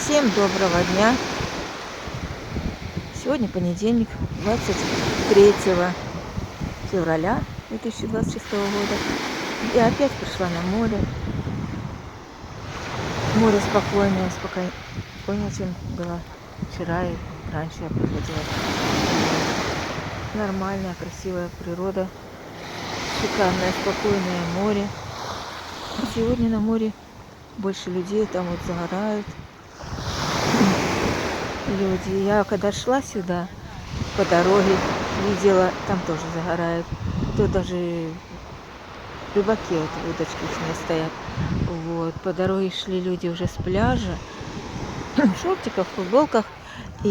Всем доброго дня! Сегодня понедельник, 23 февраля 2026 года. Я опять пришла на море. Море спокойное, спокойнее, чем было вчера и раньше я приходила. Нормальная, красивая природа, шикарное, спокойное море. Сегодня на море больше людей, там вот загорают люди. Я когда шла сюда по дороге, видела, там тоже загорают. Тут даже рыбаки, вот удочки их стоят. Вот, по дороге шли люди уже с пляжа, в шортиках, в футболках. И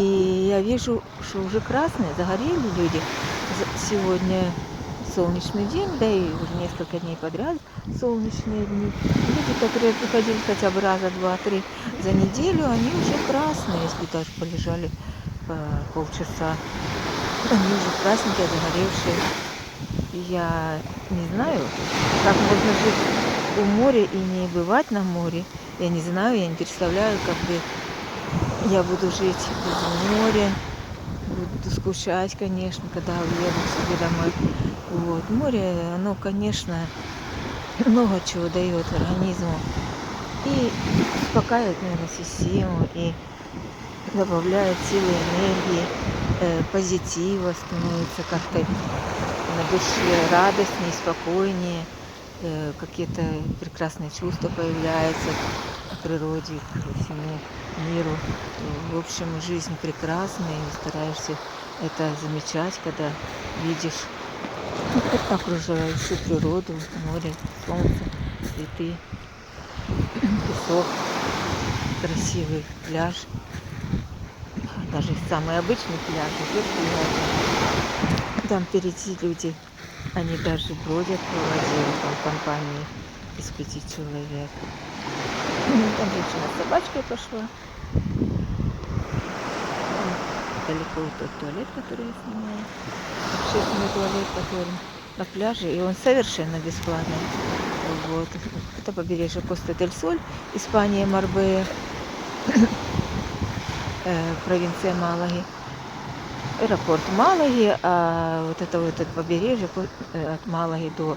я вижу, что уже красные, загорели люди. Сегодня солнечный день, да и уже несколько дней подряд солнечные дни. Люди, которые приходили хотя бы раза два-три за неделю, они уже красные, если даже полежали полчаса. Они уже красненькие, загоревшие. Я не знаю, как можно жить у моря и не бывать на море. Я не знаю, я не представляю, как бы я буду жить без моря. Буду скучать, конечно, когда уеду к себе домой. Вот. Море, оно, конечно, много чего дает организму. И успокаивает нервную систему, и добавляет силы, энергии, позитива, становится как-то на душе радостнее, спокойнее, какие-то прекрасные чувства появляются к природе, к всему миру. В общем, жизнь прекрасная, и стараешься это замечать, когда видишь окружающую природу, море, солнце, цветы, песок, красивый пляж. Даже самый обычный пляж уже приятно. Там впереди люди, они даже бродят по воде, там компании из 5 человек. Там женщина с собачкой пошла. Далеко тот туалет, который я снимала. Общественный туалет, который на пляже, и он совершенно бесплатный. Вот. Это побережье Коста-дель-Соль, Испания, Марбея, провинция Малаги. Аэропорт Малаги, а вот это побережье от Малаги до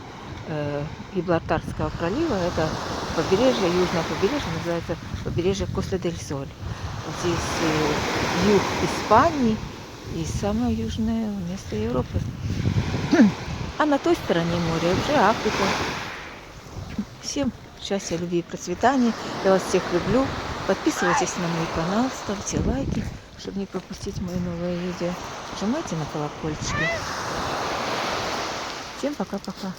Гибралтарского пролива, это побережье, южное побережье, называется побережье Коста-дель-Соль. Здесь юг Испании и самое южное место Европы. А на той стороне моря уже Африка. Всем счастья, любви и процветания. Я вас всех люблю. Подписывайтесь на мой канал, ставьте лайки, чтобы не пропустить мои новые видео. Нажимайте на колокольчики. Всем пока-пока.